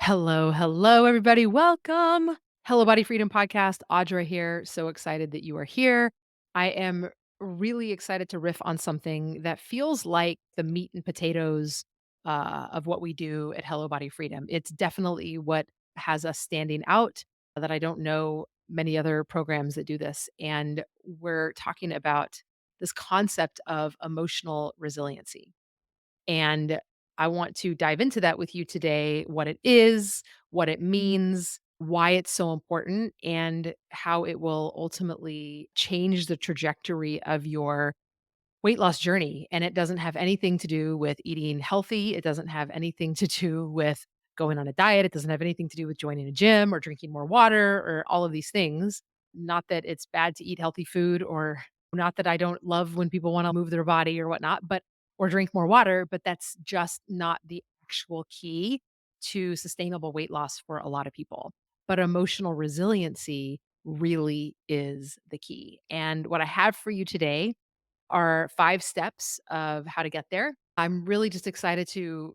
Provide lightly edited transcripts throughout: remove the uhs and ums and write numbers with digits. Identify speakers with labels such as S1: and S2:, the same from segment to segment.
S1: Hello, hello, everybody. Welcome. Hello, Body Freedom Podcast. Audra here. So excited that you are here. I am really excited to riff on something that feels like the meat and potatoes of what we do at Hello Body Freedom. It's definitely what has us standing out that I don't know many other programs that do this. And we're talking about this concept of emotional resiliency. And I want to dive into that with you today, what it is, what it means, why it's so important, and how it will ultimately change the trajectory of your weight loss journey. And it doesn't have anything to do with eating healthy. It doesn't have anything to do with going on a diet. It doesn't have anything to do with joining a gym or drinking more water or all of these things. Not that it's bad to eat healthy food or not that I don't love when people want to move their body or whatnot, but or drink more water, but that's just not the actual key to sustainable weight loss for a lot of people. But emotional resiliency really is the key. And what I have for you today are 5 steps of how to get there. I'm really just excited to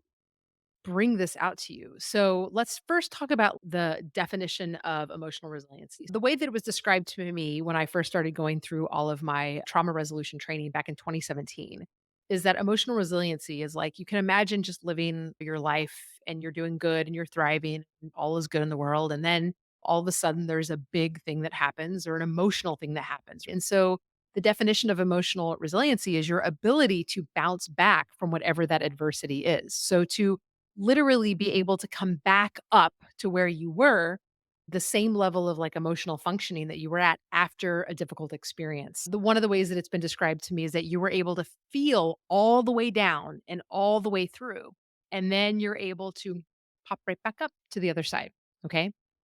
S1: bring this out to you. So, let's first talk about the definition of emotional resiliency. The way that it was described to me when I first started going through all of my trauma resolution training back in 2017 is that emotional resiliency is like you can imagine just living your life and you're doing good and you're thriving and all is good in the world. And then all of a sudden there's a big thing that happens or an emotional thing that happens. And so the definition of emotional resiliency is your ability to bounce back from whatever that adversity is. So to literally be able to come back up to where you were, the same level of like emotional functioning that you were at after a difficult experience. The one of the ways that it's been described to me is that you were able to feel all the way down and all the way through, and then you're able to pop right back up to the other side. Okay.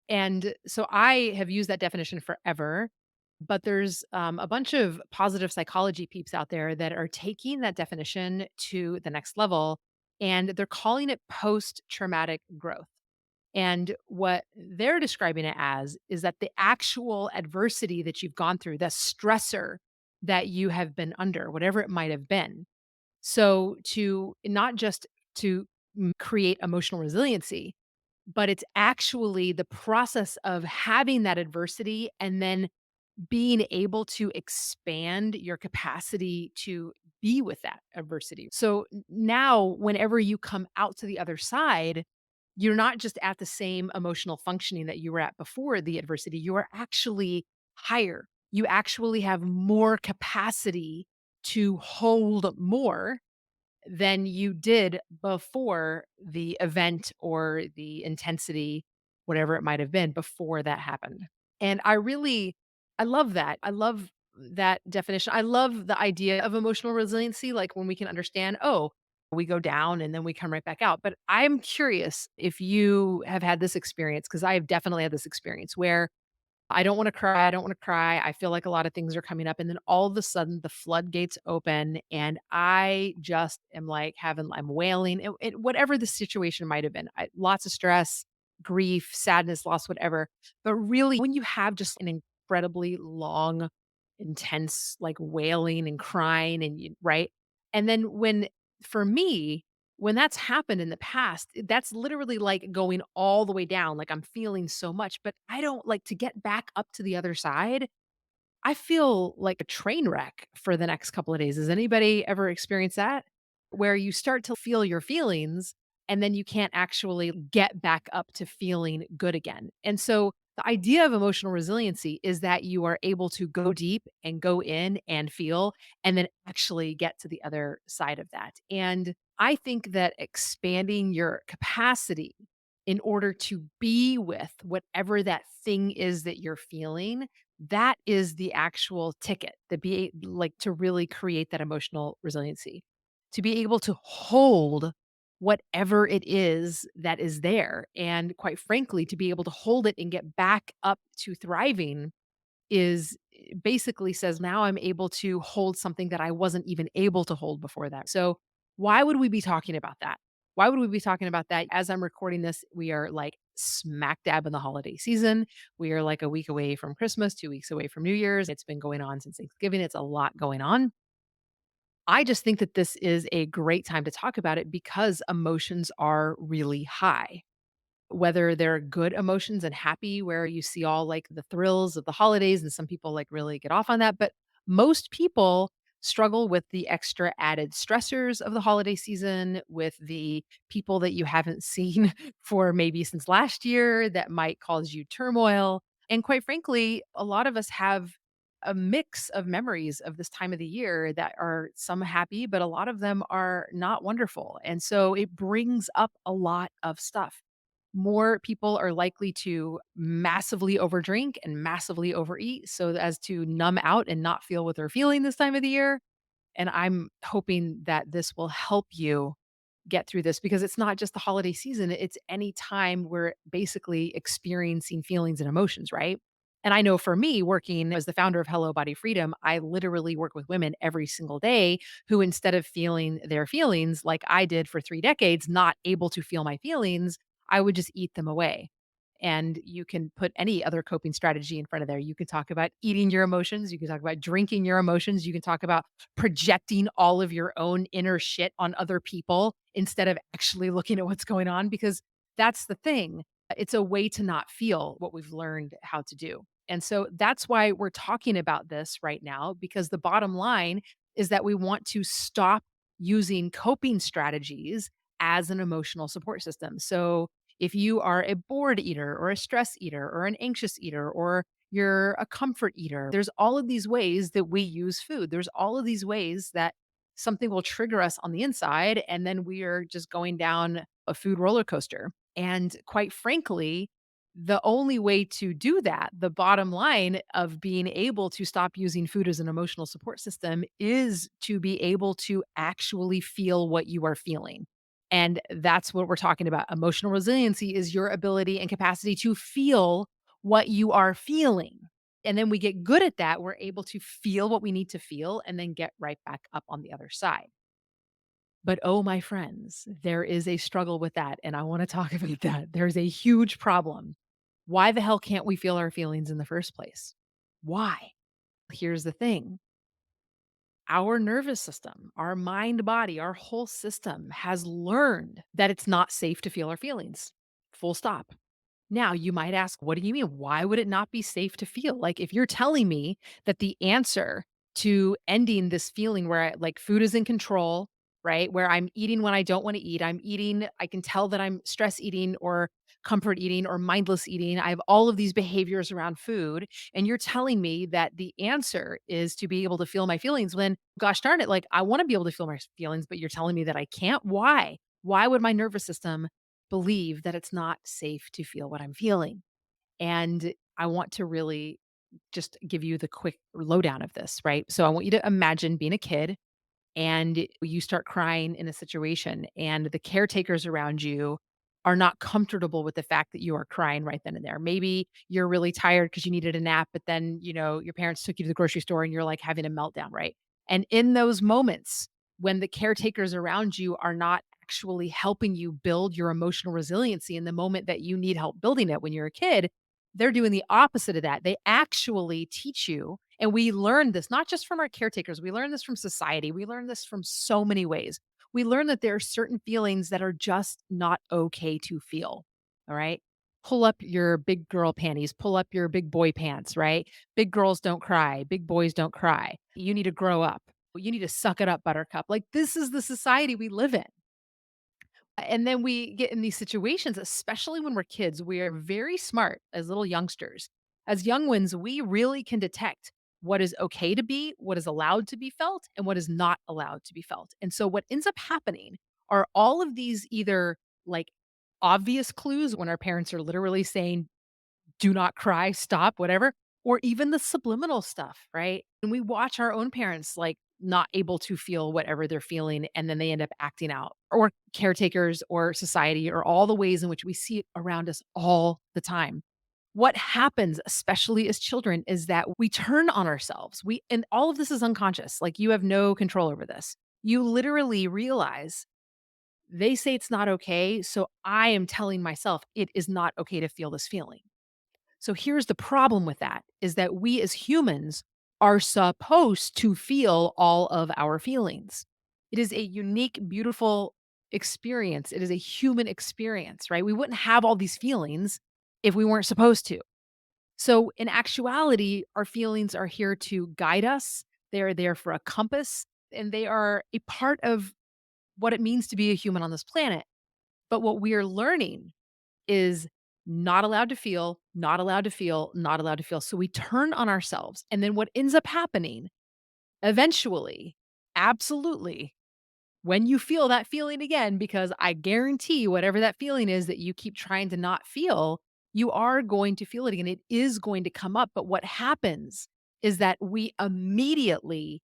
S1: And so I have used that definition forever, but there's a bunch of positive psychology peeps out there that are taking that definition to the next level and they're calling it post traumatic growth. And what they're describing it as is that the actual adversity that you've gone through, the stressor that you have been under, whatever it might have been. So to not just to create emotional resiliency, but it's actually the process of having that adversity and then being able to expand your capacity to be with that adversity. So now, whenever you come out to the other side, you're not just at the same emotional functioning that you were at before the adversity, you are actually higher. You actually have more capacity to hold more than you did before the event or the intensity, whatever it might have been before that happened. And I love that. I love that definition. I love the idea of emotional resiliency, like when we can understand, oh, we go down and then we come right back out. But I'm curious if you have had this experience, because I have definitely had this experience where I don't wanna cry, I don't wanna cry, I feel like a lot of things are coming up, and then all of a sudden, the floodgates open, and I just am, like, I'm wailing, whatever the situation might have been. Lots of stress, grief, sadness, loss, whatever. But really, when you have just an incredibly long, intense, like, wailing and crying and you right? And then for me, when that's happened in the past, that's literally like going all the way down, like, I'm feeling so much, but I don't like to get back up to the other side, I feel like a train wreck for the next couple of days. Has anybody ever experienced that? Where you start to feel your feelings and then you can't actually get back up to feeling good again. And so the idea of emotional resiliency is that you are able to go deep and go in and feel and then actually get to the other side of that. And I think that expanding your capacity in order to be with whatever that thing is that you're feeling, that is the actual ticket, to be like, to really create that emotional resiliency. To be able to hold whatever it is that is there, and quite frankly, to be able to hold it and get back up to thriving basically says, "Now I'm able to hold something that I wasn't even able to hold before that." So, why would we be talking about that? Why would we be talking about that? As I'm recording this, we are, like, smack dab in the holiday season. We are, like, a week away from Christmas, 2 weeks away from New Year's. It's been going on since Thanksgiving. It's a lot going on. I just think that this is a great time to talk about it because emotions are really high. whether they're good emotions and happy, where you see all like the thrills of the holidays, and some people like really get off on that. But most people struggle with the extra added stressors of the holiday season, with the people that you haven't seen for maybe since last year that might cause you turmoil. And quite frankly, a lot of us have a mix of memories of this time of the year that are some happy, but a lot of them are not wonderful. And so it brings up a lot of stuff. More people are likely to massively overdrink and massively overeat so as to numb out and not feel what they're feeling this time of the year. And I'm hoping that this will help you get through this, because it's not just the holiday season, it's any time we're basically experiencing feelings and emotions, right? And I know for me, working as the founder of Hello Body Freedom, I literally work with women every single day who, instead of feeling their feelings like I did for 3 decades, not able to feel my feelings, I would just eat them away. And you can put any other coping strategy in front of there. You can talk about eating your emotions. You can talk about drinking your emotions. You can talk about projecting all of your own inner shit on other people instead of actually looking at what's going on, because that's the thing. It's a way to not feel what we've learned how to do. And so that's why we're talking about this right now, because the bottom line is that we want to stop using coping strategies as an emotional support system. So if you are a bored eater or a stress eater or an anxious eater, or you're a comfort eater, there's all of these ways that we use food. There's all of these ways that something will trigger us on the inside, and then we are just going down a food roller coaster. And quite frankly, the only way to do that, the bottom line of being able to stop using food as an emotional support system, is to be able to actually feel what you are feeling. And that's what we're talking about. Emotional resiliency is your ability and capacity to feel what you are feeling. And then we get good at that. We're able to feel what we need to feel and then get right back up on the other side. But oh, my friends, there is a struggle with that. And I want to talk about that. There's a huge problem. Why the hell can't we feel our feelings in the first place? Why? Here's the thing: our nervous system, our mind body, our whole system has learned that it's not safe to feel our feelings. Full stop. Now, you might ask, what do you mean? Why would it not be safe to feel? Like, if you're telling me that the answer to ending this feeling where like food is in control, right? Where I'm eating when I don't want to eat, I'm eating, I can tell that I'm stress eating or comfort eating or mindless eating. I have all of these behaviors around food. And you're telling me that the answer is to be able to feel my feelings when, gosh darn it, like I want to be able to feel my feelings, but you're telling me that I can't. Why? Why would my nervous system believe that it's not safe to feel what I'm feeling? And I want to really just give you the quick lowdown of this, right? So I want you to imagine being a kid and you start crying in a situation, and the caretakers around you are not comfortable with the fact that you are crying right then and there. Maybe you're really tired because you needed a nap, but then, your parents took you to the grocery store and you're like having a meltdown, right? And in those moments when the caretakers around you are not actually helping you build your emotional resiliency in the moment that you need help building it when you're a kid, they're doing the opposite of that. They actually teach you, and we learn this not just from our caretakers, we learn this from society, we learn this from so many ways. We learn that there are certain feelings that are just not okay to feel. All right. Pull up your big girl panties, pull up your big boy pants, right? Big girls don't cry, big boys don't cry. You need to grow up. You need to suck it up, buttercup. Like, this is the society we live in. And then we get in these situations, especially when we're kids, we are very smart as little youngsters. As young ones, we really can detect what is okay to be, what is allowed to be felt, and what is not allowed to be felt. And so, what ends up happening are all of these either like obvious clues when our parents are literally saying, do not cry, stop, whatever, or even the subliminal stuff, right? And we watch our own parents like not able to feel whatever they're feeling, and then they end up acting out, or caretakers or society, or all the ways in which we see it around us all the time. What happens, especially as children, is that we turn on ourselves. And all of this is unconscious. Like, you have no control over this. You literally realize they say it's not okay. So I am telling myself it is not okay to feel this feeling. So here's the problem with that, is that we as humans are supposed to feel all of our feelings. It is a unique, beautiful experience. It is a human experience, right? We wouldn't have all these feelings if we weren't supposed to. So, in actuality, our feelings are here to guide us. They are there for a compass, and they are a part of what it means to be a human on this planet. But what we are learning is not allowed to feel, not allowed to feel, not allowed to feel. So we turn on ourselves. And then what ends up happening eventually, absolutely, when you feel that feeling again, because I guarantee whatever that feeling is that you keep trying to not feel, you are going to feel it again. It is going to come up. But what happens is that we immediately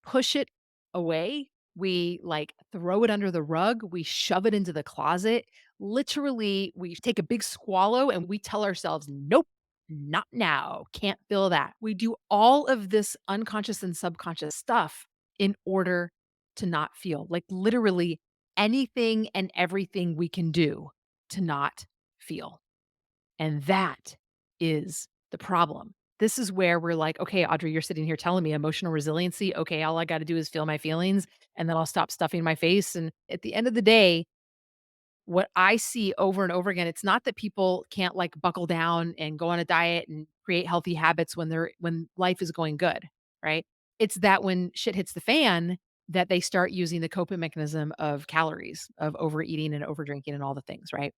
S1: push it away. We like throw it under the rug. We shove it into the closet. Literally, we take a big swallow and we tell ourselves, nope, not now. Can't feel that. We do all of this unconscious and subconscious stuff in order to not feel like literally anything and everything we can do to not feel. And that is the problem. This is where we're like, okay, Audrey, you're sitting here telling me emotional resiliency. Okay, all I got to do is feel my feelings and then I'll stop stuffing my face. And at the end of the day, what I see over and over again, it's not that people can't like buckle down and go on a diet and create healthy habits when life is going good, right? It's that when shit hits the fan that they start using the coping mechanism of calories, of overeating and overdrinking and all the things, right?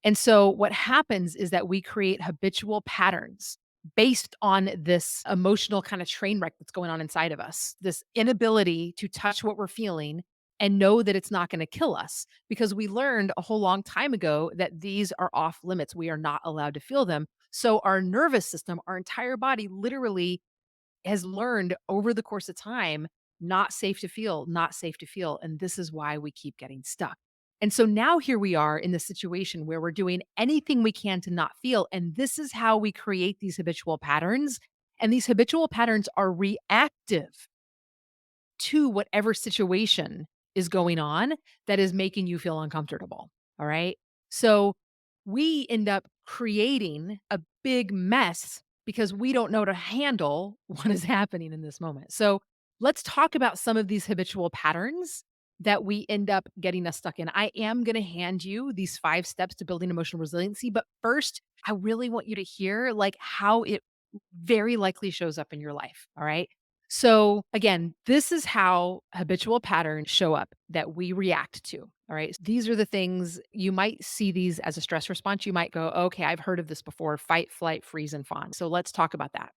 S1: And so what happens is that we create habitual patterns based on this emotional kind of train wreck that's going on inside of us, this inability to touch what we're feeling and know that it's not going to kill us because we learned a whole long time ago that these are off limits. We are not allowed to feel them. So our nervous system, our entire body literally has learned over the course of time, not safe to feel, not safe to feel. And this is why we keep getting stuck. And so now here we are in the situation where we're doing anything we can to not feel. And this is how we create these habitual patterns. And these habitual patterns are reactive to whatever situation is going on that is making you feel uncomfortable. All right. So we end up creating a big mess because we don't know to handle what is happening in this moment. So let's talk about some of these habitual patterns that we end up getting us stuck in. I am going to hand you these 5 steps to building emotional resiliency, but first, I really want you to hear like how it very likely shows up in your life, all right? So again, this is how habitual patterns show up that we react to. All right. These are the things you might see these as a stress response. You might go, okay, I've heard of this before: fight, flight, freeze, and fawn. So let's talk about that.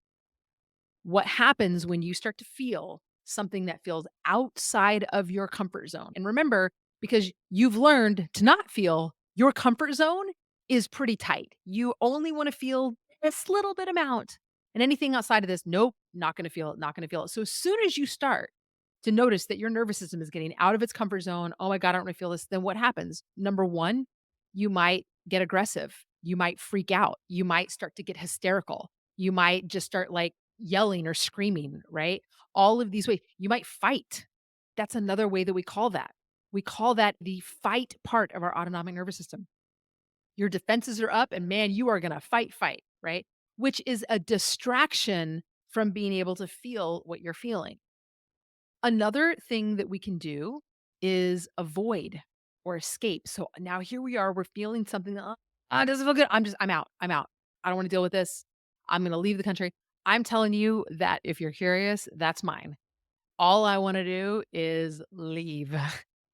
S1: What happens when you start to feel something that feels outside of your comfort zone? And remember, because you've learned to not feel, your comfort zone is pretty tight. You only want to feel this little bit amount. And anything outside of this, nope, not going to feel it, not going to feel it. So as soon as you start to notice that your nervous system is getting out of its comfort zone, oh my God, I don't want to feel this, then what happens? Number one, you might get aggressive. You might freak out. You might start to get hysterical. You might just start like yelling or screaming, right? All of these ways. You might fight. That's another way that we call that. We call that the fight part of our autonomic nervous system. Your defenses are up and man, you are going to fight, right? Which is a distraction from being able to feel what you're feeling. Another thing that we can do is avoid or escape. So now here we are, we're feeling something, it doesn't feel good. I'm out. I'm out. I don't want to deal with this. I'm going to leave the country. I'm telling you that if you're curious, that's mine. All I wanna do is leave.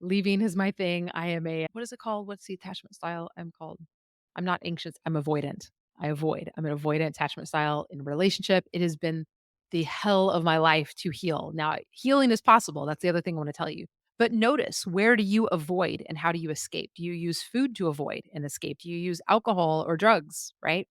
S1: Leaving is my thing. I am a what is it called? What's the attachment style I'm called? I'm not anxious, I'm avoidant. I avoid. I'm an avoidant attachment style in a relationship. It has been the hell of my life to heal. Now, healing is possible. That's the other thing I wanna tell you. But notice, where do you avoid and how do you escape? Do you use food to avoid and escape? Do you use alcohol or drugs, right?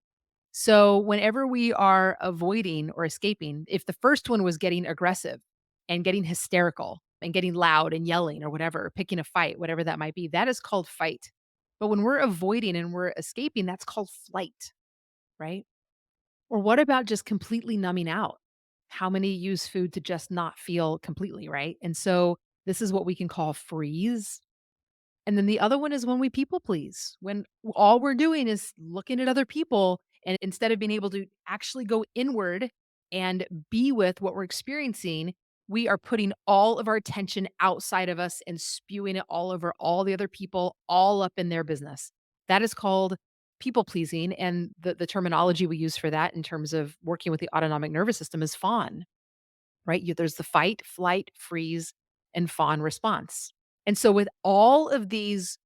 S1: So, whenever we are avoiding or escaping, if the first one was getting aggressive and getting hysterical and getting loud and yelling or whatever, picking a fight, whatever that might be, that is called fight. But when we're avoiding and we're escaping, that's called flight, right? Or what about just completely numbing out? How many use food to just not feel completely, right? And so, this is what we can call freeze. And then the other one is when we people please, when all we're doing is looking at other people and instead of being able to actually go inward and be with what we're experiencing, we are putting all of our attention outside of us and spewing it all over all the other people, all up in their business. That is called people pleasing. And the terminology we use for that in terms of working with the autonomic nervous system is fawn, right? There's the fight, flight, freeze, and fawn response. And so, with all of these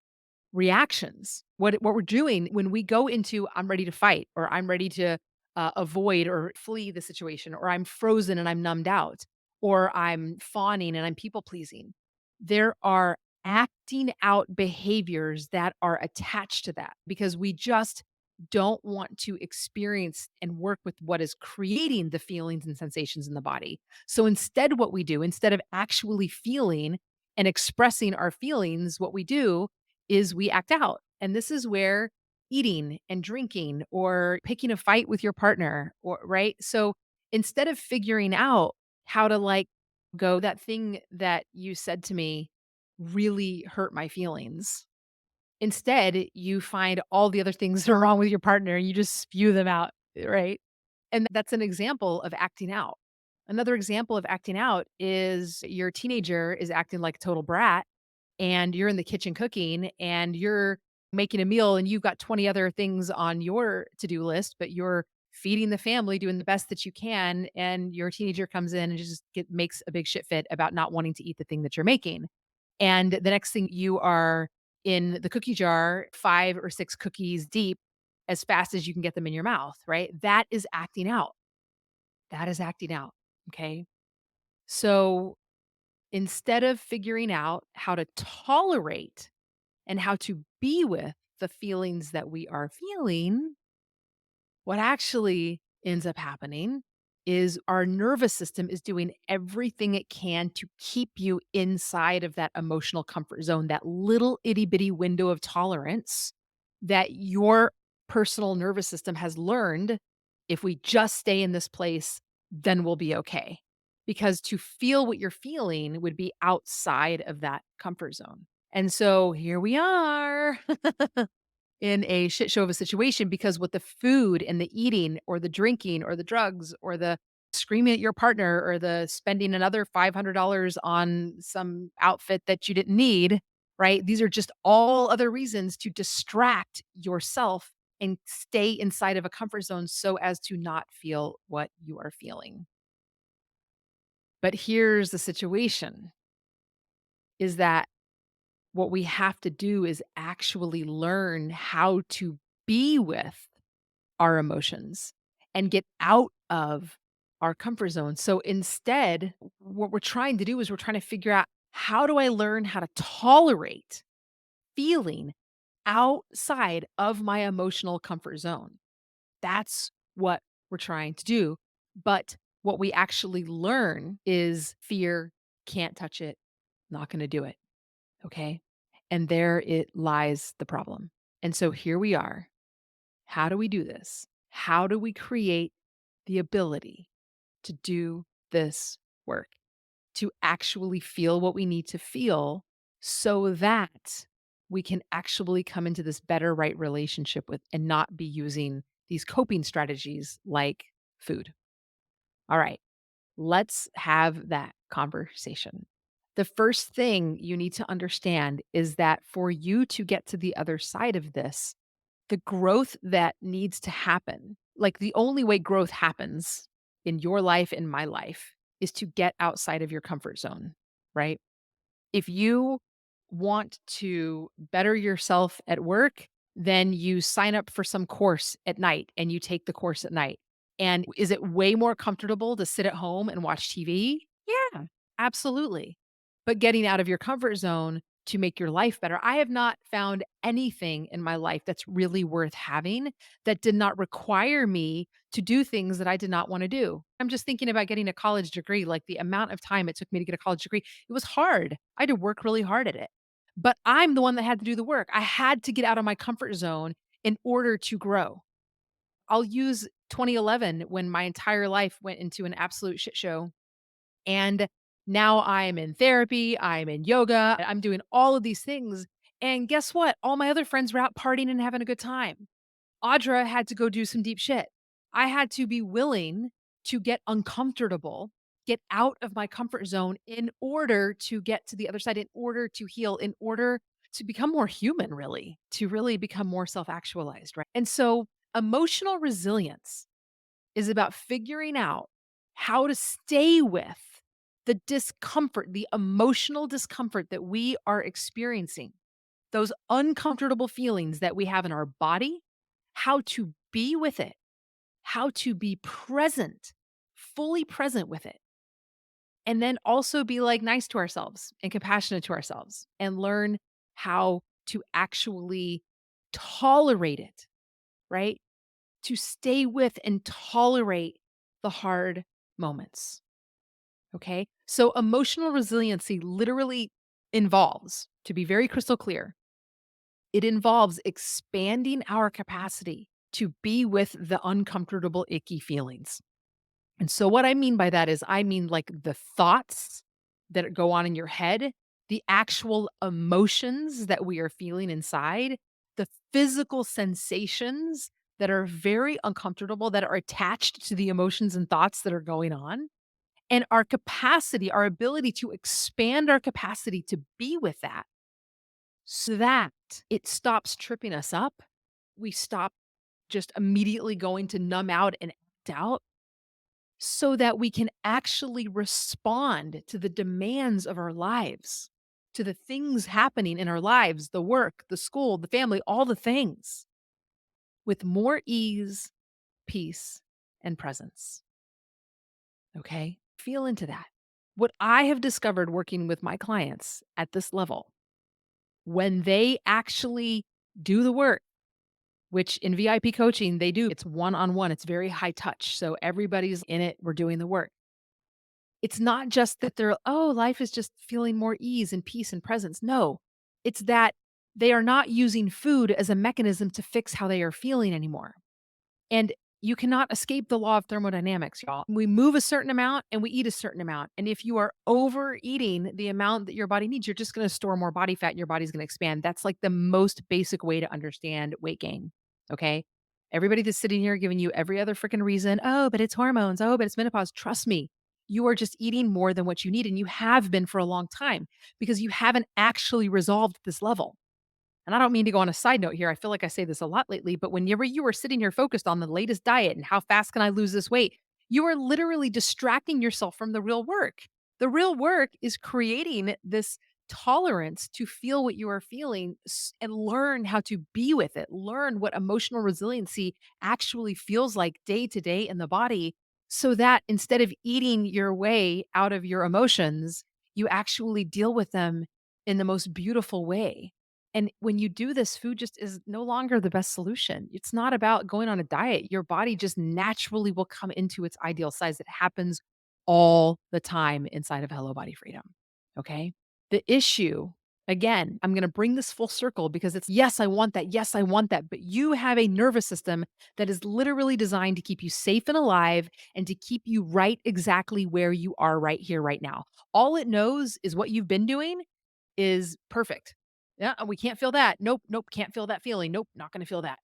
S1: reactions. What we're doing when we go into I'm ready to fight or I'm ready to avoid or flee the situation or I'm frozen and I'm numbed out or I'm fawning and I'm people pleasing. There are acting out behaviors that are attached to that because we just don't want to experience and work with what is creating the feelings and sensations in the body. So instead, what we do, instead of actually feeling and expressing our feelings, what we do is we act out. And this is where eating and drinking or picking a fight with your partner or right? So instead of figuring out how to like go that thing that you said to me really hurt my feelings. Instead, you find all the other things that are wrong with your partner and you just spew them out, right? And that's an example of acting out. Another example of acting out is your teenager is acting like a total brat and you're in the kitchen cooking and you're making a meal and you've got 20 other things on your to-do list, but you're feeding the family, doing the best that you can, and your teenager comes in and just makes a big shit fit about not wanting to eat the thing that you're making. And the next thing you are in the cookie jar, 5 or 6 cookies deep as fast as you can get them in your mouth, right? That is acting out. That is acting out, okay? So, instead of figuring out how to tolerate and how to be with the feelings that we are feeling, what actually ends up happening is our nervous system is doing everything it can to keep you inside of that emotional comfort zone, that little itty bitty window of tolerance that your personal nervous system has learned if we just stay in this place, then we'll be okay. Because to feel what you're feeling would be outside of that comfort zone. And so here we are in a shit show of a situation because with the food and the eating or the drinking or the drugs or the screaming at your partner or the spending another $500 on some outfit that you didn't need, right? These are just all other reasons to distract yourself and stay inside of a comfort zone so as to not feel what you are feeling. But here's the situation is that what we have to do is actually learn how to be with our emotions and get out of our comfort zone. So instead, what we're trying to do is we're trying to figure out how do I learn how to tolerate feeling outside of my emotional comfort zone? That's what we're trying to do. But what we actually learn is fear, can't touch it, not going to do it. Okay. And there it lies the problem. And so here we are. How do we do this? How do we create the ability to do this work, to actually feel what we need to feel so that we can actually come into this better right relationship with and not be using these coping strategies like food? All right, let's have that conversation. The first thing you need to understand is that for you to get to the other side of this, the growth that needs to happen, like the only way growth happens in your life, in my life, is to get outside of your comfort zone, right? If you want to better yourself at work, then you sign up for some course at night and you take the course at night. And is it way more comfortable to sit at home and watch TV? Yeah, absolutely. But getting out of your comfort zone to make your life better. I have not found anything in my life that's really worth having that did not require me to do things that I did not want to do. I'm just thinking about getting a college degree, like the amount of time it took me to get a college degree. It was hard. I had to work really hard at it. But I'm the one that had to do the work. I had to get out of my comfort zone in order to grow. I'll use 2011 when my entire life went into an absolute shit show. And now I'm in therapy, I'm in yoga, I'm doing all of these things. And guess what? All my other friends were out partying and having a good time. Audra had to go do some deep shit. I had to be willing to get uncomfortable get out of my comfort zone in order to get to the other side, in order to heal, in order to become more human, really, to really become more self actualized. Right. And so, emotional resilience is about figuring out how to stay with the discomfort, the emotional discomfort that we are experiencing, those uncomfortable feelings that we have in our body, how to be with it, how to be present, fully present with it. And then also be like nice to ourselves and compassionate to ourselves and learn how to actually tolerate it, right? To stay with and tolerate the hard moments. Okay. So emotional resiliency literally involves, to be very crystal clear, it involves expanding our capacity to be with the uncomfortable, icky feelings. And so, what I mean by that is, I mean like the thoughts that go on in your head, the actual emotions that we are feeling inside, the physical sensations that are very uncomfortable, that are attached to the emotions and thoughts that are going on, and our capacity, our ability to expand our capacity to be with that so that it stops tripping us up. We stop just immediately going to numb out and act out so that we can actually respond to the demands of our lives, to the things happening in our lives, the work, the school, the family, all the things with more ease, peace, and presence. Okay. Feel into that. What I have discovered working with my clients at this level, when they actually do the work, which in VIP coaching, they do, it's one on one, it's very high touch. So everybody's in it, we're doing the work. It's not just that they're, "Oh, life is just feeling more ease and peace and presence." No, it's that they are not using food as a mechanism to fix how they are feeling anymore. And you cannot escape the law of thermodynamics, y'all. We move a certain amount and we eat a certain amount. And if you are overeating the amount that your body needs, you're just going to store more body fat and your body's going to expand. That's like the most basic way to understand weight gain. Okay. Everybody that's sitting here giving you every other freaking reason, oh, but it's hormones. Oh, but it's menopause. Trust me, you are just eating more than what you need. And you have been for a long time because you haven't actually resolved this level. And I don't mean to go on a side note here. I feel like I say this a lot lately, but whenever you are sitting here focused on the latest diet and how fast can I lose this weight, you are literally distracting yourself from the real work. The real work is creating this tolerance to feel what you are feeling and learn how to be with it. Learn what emotional resiliency actually feels like day to day in the body so that instead of eating your way out of your emotions, you actually deal with them in the most beautiful way. And when you do this, food just is no longer the best solution. It's not about going on a diet. Your body just naturally will come into its ideal size. It happens all the time inside of Hello Body Freedom. Okay. The issue, again, I'm going to bring this full circle because it's yes, I want that. Yes, I want that. But you have a nervous system that is literally designed to keep you safe and alive and to keep you right exactly where you are right here, right now. All it knows is what you've been doing is perfect. Yeah, we can't feel that. Nope, nope, can't feel that feeling. Nope, not gonna feel that.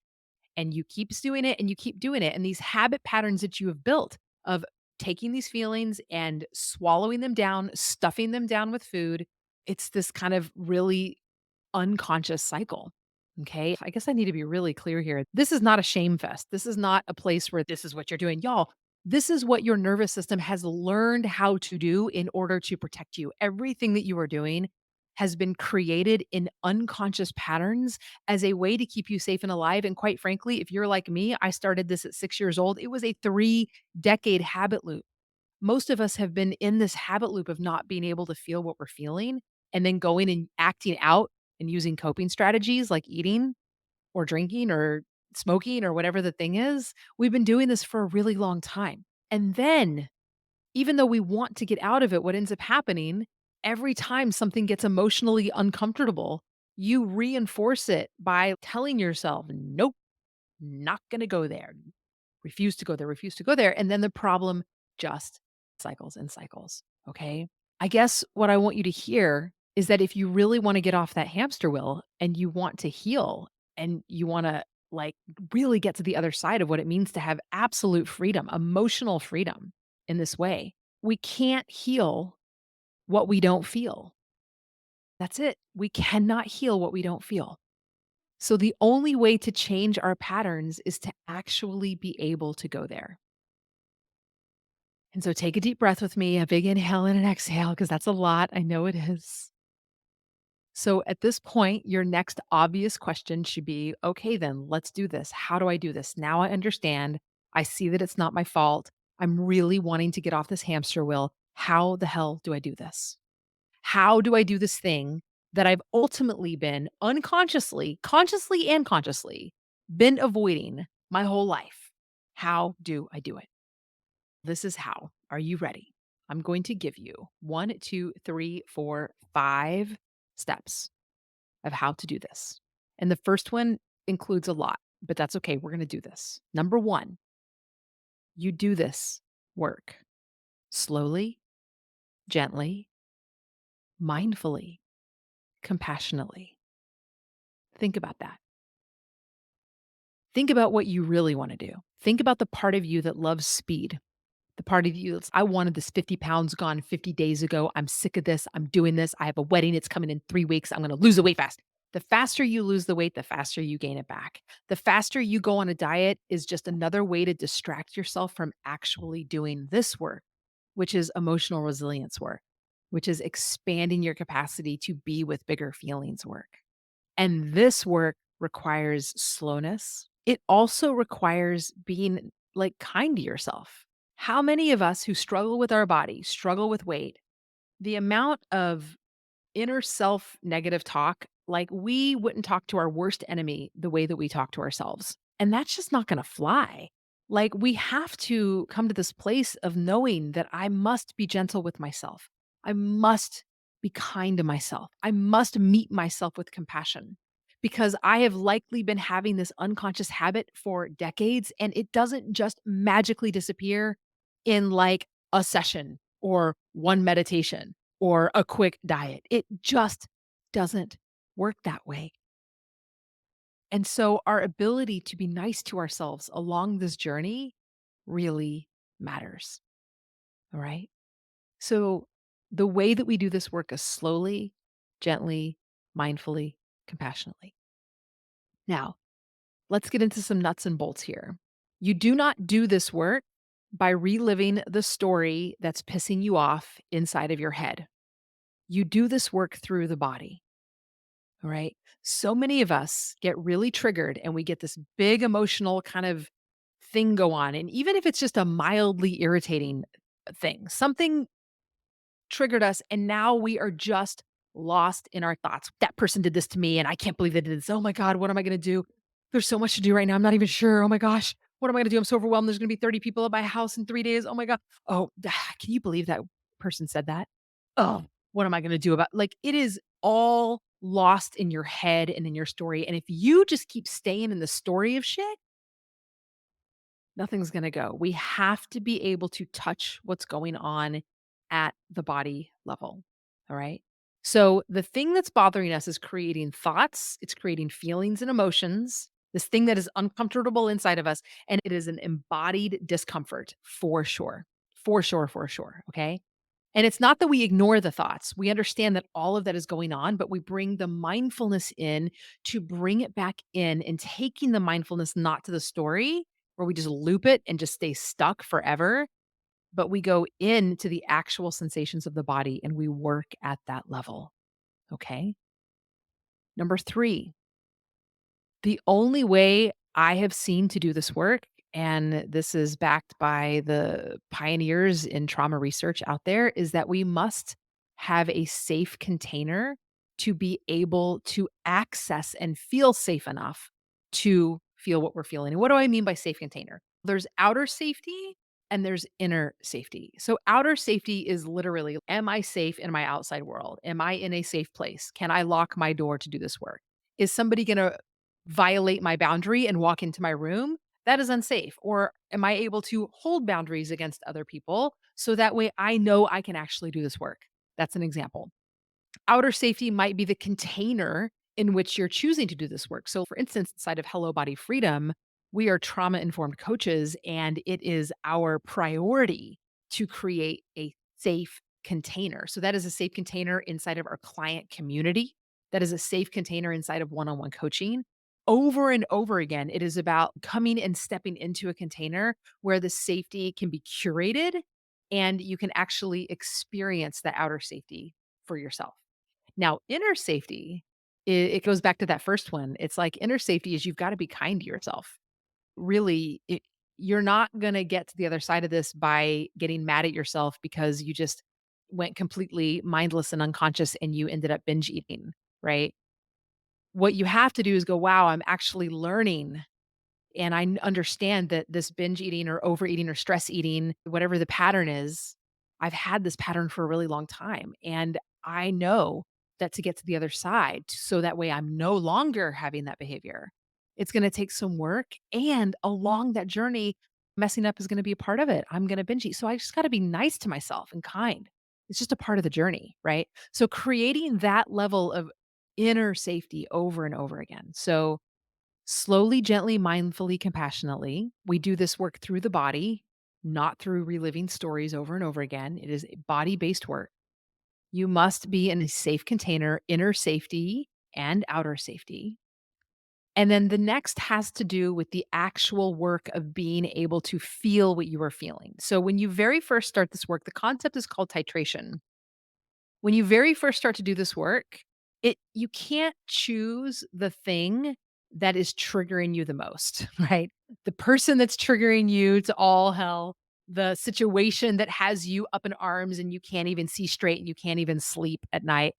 S1: And you keep doing it and you keep doing it. And these habit patterns that you have built of taking these feelings and swallowing them down, stuffing them down with food, it's this kind of really unconscious cycle. Okay. I guess I need to be really clear here. This is not a shame fest. This is not a place where this is what you're doing. Y'all, this is what your nervous system has learned how to do in order to protect you. Everything that you are doing has been created in unconscious patterns as a way to keep you safe and alive. And quite frankly, if you're like me, I started this at 6 years old. It was a 3 decade habit loop. Most of us have been in this habit loop of not being able to feel what we're feeling and then going and acting out and using coping strategies like eating or drinking or smoking or whatever the thing is. We've been doing this for a really long time. And then, even though we want to get out of it, what ends up happening every time something gets emotionally uncomfortable, you reinforce it by telling yourself, nope, not going to go there. Refuse to go there, refuse to go there. And then the problem just cycles and cycles. Okay. I guess what I want you to hear is that if you really want to get off that hamster wheel and you want to heal and you want to like really get to the other side of what it means to have absolute freedom, emotional freedom in this way, We can't heal what we don't feel. That's it. We cannot heal what we don't feel. So the only way to change our patterns is to actually be able to go there. And so take a deep breath with me, a big inhale and an exhale, because that's a lot. I know it is. So at this point, your next obvious question should be, okay, then let's do this. How do I do this? Now I understand. I see that it's not my fault. I'm really wanting to get off this hamster wheel. How the hell do I do this? How do I do this thing that I've ultimately been unconsciously, consciously and consciously been avoiding my whole life? How do I do it? This is how. Are you ready? I'm going to give you one, two, three, four, five steps of how to do this. And the first one includes a lot, but that's okay. We're going to do this. Number one, you do this work slowly, gently, mindfully, compassionately. Think about that. Think about what you really want to do. Think about the part of you that loves speed. The part of you that's, I wanted this 50 pounds gone 50 days ago. I'm sick of this. I'm doing this. I have a wedding. It's coming in 3 weeks. I'm going to lose the weight fast. The faster you lose the weight, the faster you gain it back. The faster you go on a diet is just another way to distract yourself from actually doing this work, which is emotional resilience work, which is expanding your capacity to be with bigger feelings work. And this work requires slowness. It also requires being like kind to yourself. How many of us who struggle with our body, struggle with weight, the amount of inner self negative talk, like we wouldn't talk to our worst enemy the way that we talk to ourselves. And that's just not going to fly. Like we have to come to this place of knowing that I must be gentle with myself. I must be kind to myself. I must meet myself with compassion because I have likely been having this unconscious habit for decades and it doesn't just magically disappear in like a session or one meditation or a quick diet. It just doesn't work that way. And so our ability to be nice to ourselves along this journey really matters. All right. So the way that we do this work is slowly, gently, mindfully, compassionately. Now, let's get into some nuts and bolts here. You do not do this work by reliving the story that's pissing you off inside of your head. You do this work through the body. All right. So many of us get really triggered and we get this big emotional kind of thing go on. And even if it's just a mildly irritating thing, something triggered us and now we are just lost in our thoughts. That person did this to me and I can't believe they did this. Oh my God, what am I going to do? There's so much to do right now. I'm not even sure. Oh my gosh, what am I going to do? I'm so overwhelmed. There's going to be 30 people at my house in 3 days. Oh my God. Oh, can you believe that person said that? Oh, what am I going to do about like it is all lost in your head and in your story. And if you just keep staying in the story of shit, nothing's going to go. We have to be able to touch what's going on at the body level. All right. So the thing that's bothering us is creating thoughts, it's creating feelings and emotions, this thing that is uncomfortable inside of us. And it is an embodied discomfort for sure. For sure. For sure. Okay. And it's not that we ignore the thoughts. We understand that all of that is going on, but we bring the mindfulness in to bring it back in and taking the mindfulness not to the story where we just loop it and just stay stuck forever, but we go into the actual sensations of the body and we work at that level. Okay. Number three, the only way I have seen to do this work, and this is backed by the pioneers in trauma research out there, is that we must have a safe container to be able to access and feel safe enough to feel what we're feeling. And what do I mean by safe container? There's outer safety and there's inner safety. So, outer safety is literally, am I safe in my outside world? Am I in a safe place? Can I lock my door to do this work? Is somebody going to violate my boundary and walk into my room? That is unsafe. Or am I able to hold boundaries against other people so that way I know I can actually do this work? That's an example. Outer safety might be the container in which you're choosing to do this work. So, for instance, inside of Hello Body Freedom, we are trauma informed coaches, and it is our priority to create a safe container. So that is a safe container inside of our client community. That is a safe container inside of one on one coaching. Over and over again, it is about coming and stepping into a container where the safety can be curated and you can actually experience the outer safety for yourself. Now, inner safety, it goes back to that first one. It's like inner safety is you've got to be kind to yourself. Really, you're not going to get to the other side of this by getting mad at yourself because you just went completely mindless and unconscious and you ended up binge eating, right? What you have to do is go, wow, I'm actually learning and understand that this binge eating or overeating or stress eating, whatever the pattern is, I've had this pattern for a really long time. And I know that to get to the other side, so that way I'm no longer having that behavior, it's going to take some work. And along that journey, messing up is going to be a part of it. I'm going to binge eat. So I just got to be nice to myself and kind. It's just a part of the journey, right? So creating that level of inner safety over and over again. So, slowly, gently, mindfully, compassionately. We do this work through the body, not through reliving stories over and over again. It is body based work. You must be in a safe container, inner safety and outer safety. And then the next has to do with the actual work of being able to feel what you are feeling. So, when you very first start this work, the concept is called titration. When you very first start to do this work, you can't choose the thing that is triggering you the most, right? The person that's triggering you to all hell, the situation that has you up in arms and you can't even see straight and you can't even sleep at night.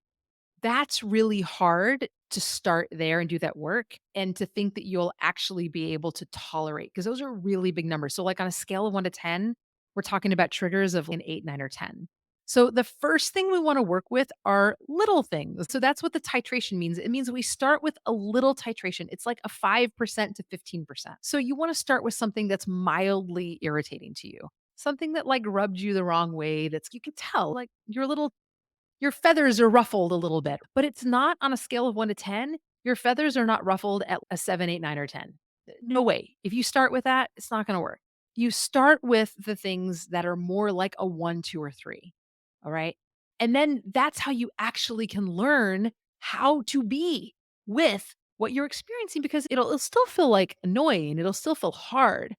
S1: That's really hard to start there and do that work and to think that you'll actually be able to tolerate because those are really big numbers. So, like on a scale of 1 to 10, we're talking about triggers of an 8, 9, or 10. So, the first thing we want to work with are little things. So, that's what the titration means. It means we start with a little titration. It's like a 5% to 15%. So, you want to start with something that's mildly irritating to you, something that like rubbed you the wrong way. That's you can tell like your feathers are ruffled a little bit, but it's not on a scale of 1 to 10. Your feathers are not ruffled at a 7, 8, 9, or 10. No way. If you start with that, it's not going to work. You start with the things that are more like a 1, 2, or 3. All right. And then that's how you actually can learn how to be with what you're experiencing because it'll still feel like annoying. It'll still feel hard.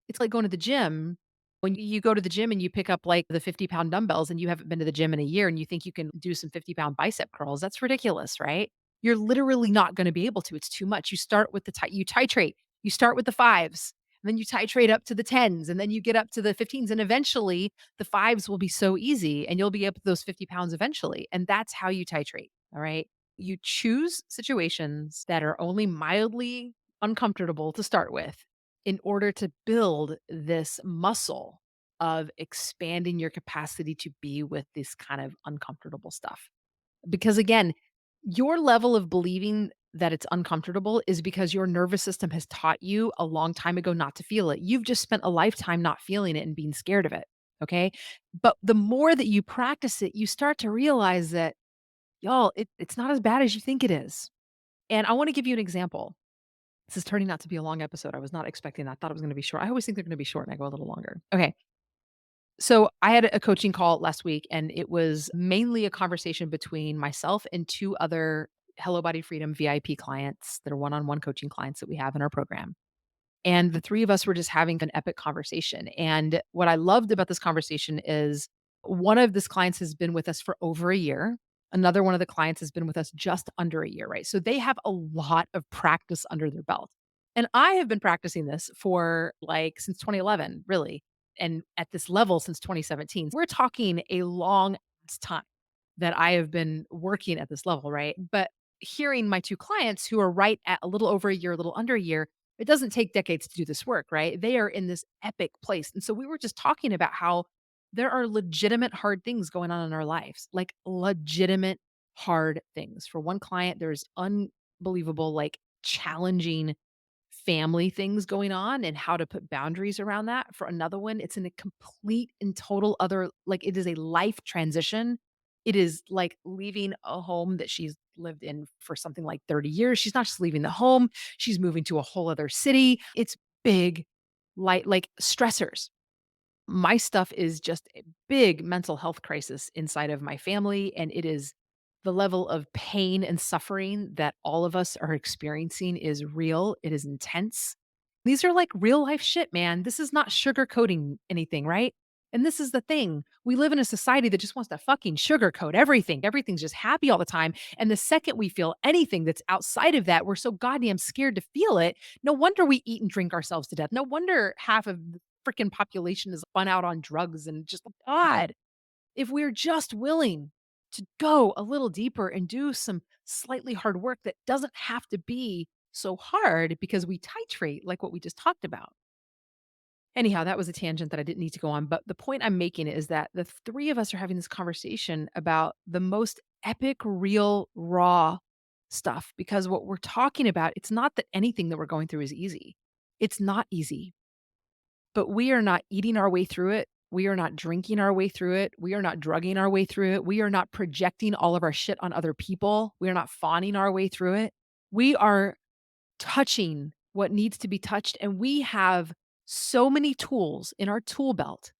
S1: It's like going to the gym when you go to the gym and you pick up like the 50-pound dumbbells and you haven't been to the gym in a year and you think you can do some 50-pound bicep curls, that's ridiculous, right? You're literally not going to be able to. It's too much. You start with you titrate. You start with the fives, and then you titrate up to the tens, and then you get up to the 15s. And eventually the fives will be so easy and you'll be up to those 50 pounds eventually. And that's how you titrate. All right. You choose situations that are only mildly uncomfortable to start with in order to build this muscle of expanding your capacity to be with this kind of uncomfortable stuff. Because again, your level of believing that it's uncomfortable is because your nervous system has taught you a long time ago not to feel it. You've just spent a lifetime not feeling it and being scared of it. Okay. But the more that you practice it, you start to realize that, y'all, it's not as bad as you think it is. And I want to give you an example. This is turning out to be a long episode. I was not expecting that. I thought it was gonna be short. I always think they're gonna be short and I go a little longer. Okay. So I had a coaching call last week and it was mainly a conversation between myself and 2 other Hello Body Freedom VIP clients that are one-on-one coaching clients that we have in our program. And the 3 of us were just having an epic conversation. And what I loved about this conversation is one of these clients has been with us for over a year. Another one of the clients has been with us just under a year, right? So they have a lot of practice under their belt. And I have been practicing this for like since 2011, really. And at this level since 2017. We're talking a long time that I have been working at this level, right? But hearing my 2 clients who are right at a little over a year, a little under a year, it doesn't take decades to do this work, right? They are in this epic place. And so we were just talking about how there are legitimate hard things going on in our lives, like legitimate hard things. For one client, there's unbelievable, like challenging family things going on and how to put boundaries around that. For another one, it's in a complete and total other, like it is a life transition. It is like leaving a home that she's lived in for something like 30 years. She's not just leaving the home, she's moving to a whole other city. It's big, like stressors. My stuff is just a big mental health crisis inside of my family, and it is the level of pain and suffering that all of us are experiencing is real. It is intense. These are like real life shit, man. This is not sugarcoating anything, right? And this is the thing. We live in a society that just wants to fucking sugarcoat everything. Everything's just happy all the time. And the second we feel anything that's outside of that, we're so goddamn scared to feel it. No wonder we eat and drink ourselves to death. No wonder half of the freaking population is spun out on drugs and just God. If we're just willing to go a little deeper and do some slightly hard work that doesn't have to be so hard because we titrate like what we just talked about. Anyhow, that was a tangent that I didn't need to go on. But the point I'm making is that the three of us are having this conversation about the most epic, real, raw stuff. Because what we're talking about, it's not that anything that we're going through is easy. It's not easy, but we are not eating our way through it. We are not drinking our way through it. We are not drugging our way through it. We are not projecting all of our shit on other people. We are not fawning our way through it. We are touching what needs to be touched. And we have so many tools in our tool belt,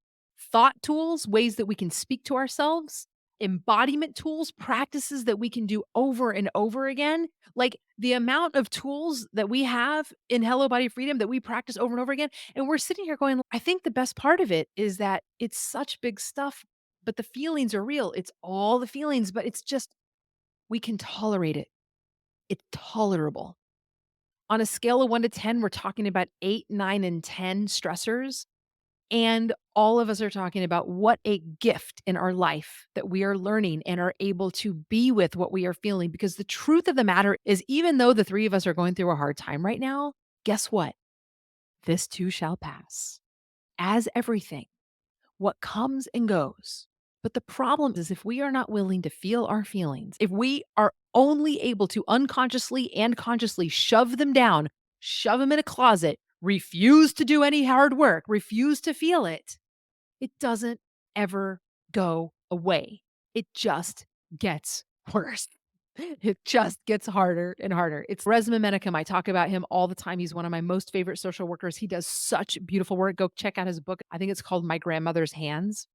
S1: thought tools, ways that we can speak to ourselves, embodiment tools, practices that we can do over and over again. Like the amount of tools that we have in Hello Body Freedom that we practice over and over again. And we're sitting here going, I think the best part of it is that it's such big stuff, but the feelings are real. It's all the feelings, but it's just, we can tolerate it. It's tolerable. On a scale of 1 to 10, we're talking about 8, 9, and 10 stressors, and all of us are talking about what a gift in our life that we are learning and are able to be with what we are feeling, because the truth of the matter is even though the 3 of us are going through a hard time right now, guess what? This too shall pass. As everything. What comes and goes. But the problem is if we are not willing to feel our feelings, if we are only able to unconsciously and consciously shove them down, shove them in a closet, refuse to do any hard work, refuse to feel it, it doesn't ever go away. It just gets worse. It just gets harder and harder. It's Resma Menachem. I talk about him all the time. He's one of my most favorite social workers. He does such beautiful work. Go check out his book. I think it's called My Grandmother's Hands.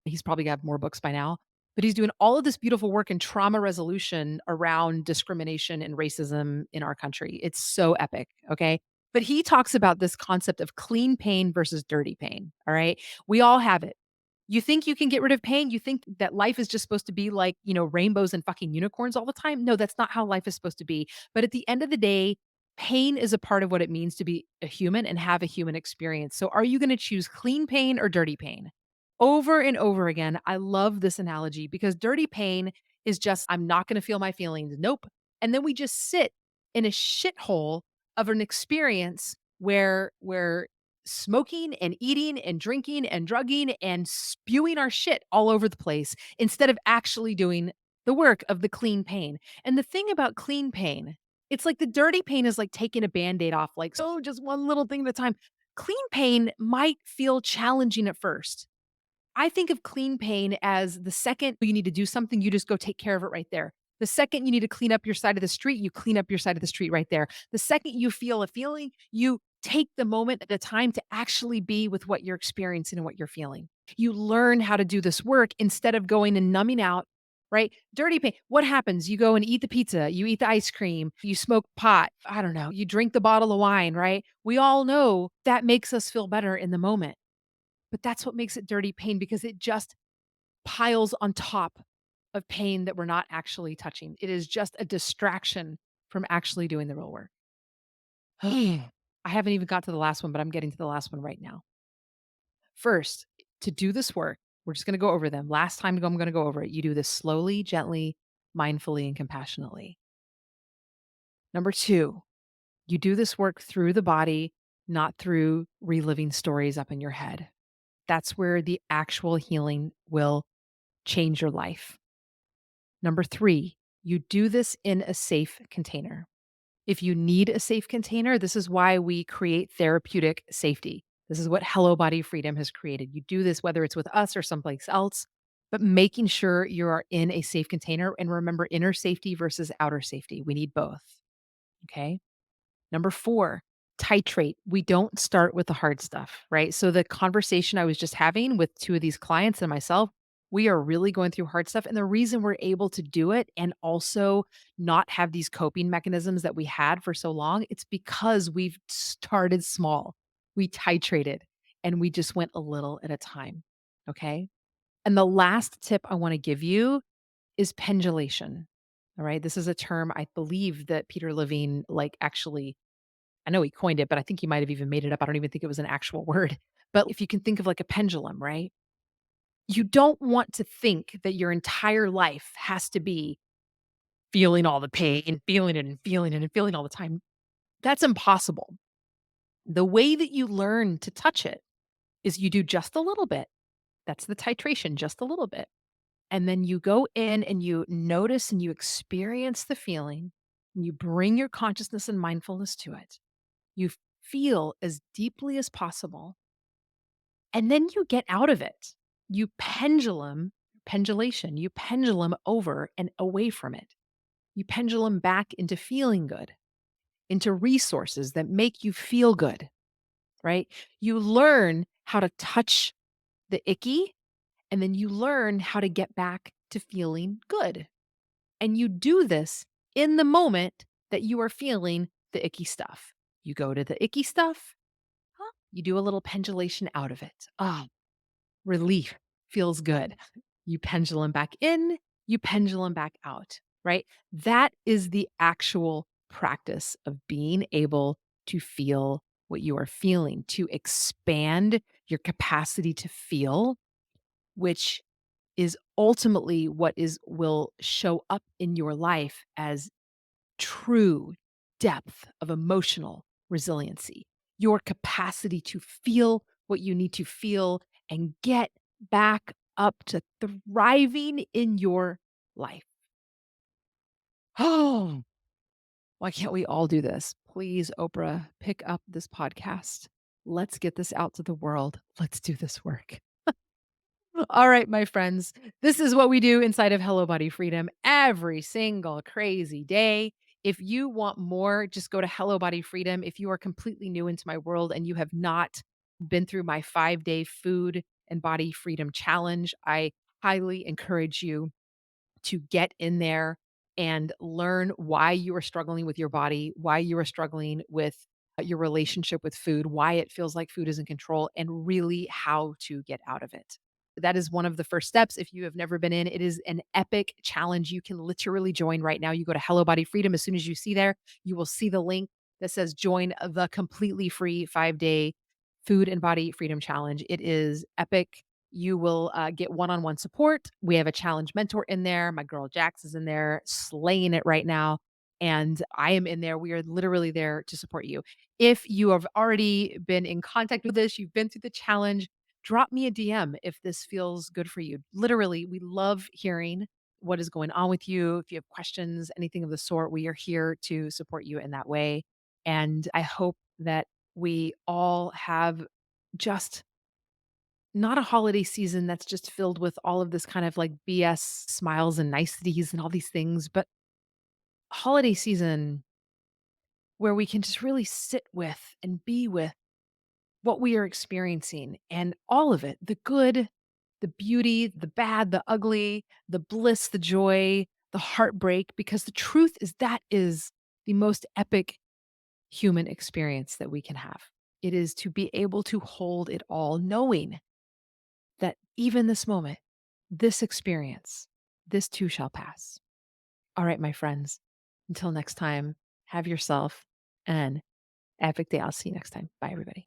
S1: He's probably got more books by now, but he's doing all of this beautiful work in trauma resolution around discrimination and racism in our country. It's so epic. Okay. But he talks about this concept of clean pain versus dirty pain. All right. We all have it. You think you can get rid of pain? You think that life is just supposed to be like, rainbows and fucking unicorns all the time? No, that's not how life is supposed to be. But at the end of the day, pain is a part of what it means to be a human and have a human experience. So are you going to choose clean pain or dirty pain? Over and over again, I love this analogy because dirty pain is just, I'm not going to feel my feelings. Nope. And then we just sit in a shithole of an experience where we're smoking and eating and drinking and drugging and spewing our shit all over the place instead of actually doing the work of the clean pain. And the thing about clean pain, it's like the dirty pain is like taking a band-aid off, like, so just one little thing at a time. Clean pain might feel challenging at first. I think of clean pain as the second you need to do something, you just go take care of it right there. The second you need to clean up your side of the street, you clean up your side of the street right there. The second you feel a feeling, you take the moment at a time to actually be with what you're experiencing and what you're feeling. You learn how to do this work instead of going and numbing out, right? Dirty pain. What happens? You go and eat the pizza, you eat the ice cream, you smoke pot, I don't know, you drink the bottle of wine, right? We all know that makes us feel better in the moment. But that's what makes it dirty pain because it just piles on top of pain that we're not actually touching. It is just a distraction from actually doing the real work. I haven't even got to the last one, but I'm getting to the last one right now. First, to do this work, we're just going to go over them. Last time I'm going to go over it. You do this slowly, gently, mindfully, and compassionately. Number two, you do this work through the body, not through reliving stories up in your head. That's where the actual healing will change your life. Number three, you do this in a safe container. If you need a safe container, this is why we create therapeutic safety. This is what Hello Body Freedom has created. You do this whether it's with us or someplace else, but making sure you are in a safe container. And remember, inner safety versus outer safety. We need both. Okay. Number four, titrate. We don't start with the hard stuff, right? So the conversation I was just having with two of these clients and myself, we are really going through hard stuff. And the reason we're able to do it and also not have these coping mechanisms that we had for so long, it's because we've started small. We titrated and we just went a little at a time. Okay. And the last tip I want to give you is pendulation. All right. This is a term I believe that Peter Levine actually I know he coined it, but I think he might have even made it up. I don't even think it was an actual word. But if you can think of like a pendulum, right? You don't want to think that your entire life has to be feeling all the pain, feeling it and feeling it and feeling all the time. That's impossible. The way that you learn to touch it is you do just a little bit. That's the titration, just a little bit. And then you go in and you notice and you experience the feeling and you bring your consciousness and mindfulness to it. You feel as deeply as possible. And then you get out of it. You pendulation, you pendulum over and away from it. You pendulum back into feeling good, into resources that make you feel good, right? You learn how to touch the icky, and then you learn how to get back to feeling good. And you do this in the moment that you are feeling the icky stuff. You go to the icky stuff, you do a little pendulation out of it. Ah, relief feels good. You pendulum back in, you pendulum back out, right? That is the actual practice of being able to feel what you are feeling, to expand your capacity to feel, which is ultimately what is will show up in your life as true depth of emotional resiliency, your capacity to feel what you need to feel and get back up to thriving in your life. Oh, why can't we all do this? Please, Oprah, pick up this podcast. Let's get this out to the world. Let's do this work. All right, my friends, this is what we do inside of Hello Body Freedom every single crazy day. If you want more, just go to Hello Body Freedom. If you are completely new into my world and you have not been through my 5-day food and body freedom challenge, I highly encourage you to get in there and learn why you are struggling with your body, why you are struggling with your relationship with food, why it feels like food is in control, and really how to get out of it. That is one of the first steps. If you have never been in, it is an epic challenge. You can literally join right now. You go to Hello Body Freedom. As soon as you see there, you will see the link that says join the completely free 5-day food and body freedom challenge. It is epic. You will get one on one support. We have a challenge mentor in there. My girl Jax is in there, slaying it right now. And I am in there. We are literally there to support you. If you have already been in contact with this, you've been through the challenge, drop me a DM if this feels good for you. Literally, we love hearing what is going on with you. If you have questions, anything of the sort, we are here to support you in that way. And I hope that we all have just not a holiday season that's just filled with all of this kind of like BS smiles and niceties and all these things, but holiday season where we can just really sit with and be with what we are experiencing and all of it, the good, the beauty, the bad, the ugly, the bliss, the joy, the heartbreak, because the truth is that is the most epic human experience that we can have. It is to be able to hold it all, knowing that even this moment, this experience, this too shall pass. All right, my friends, until next time, have yourself an epic day. I'll see you next time. Bye, everybody.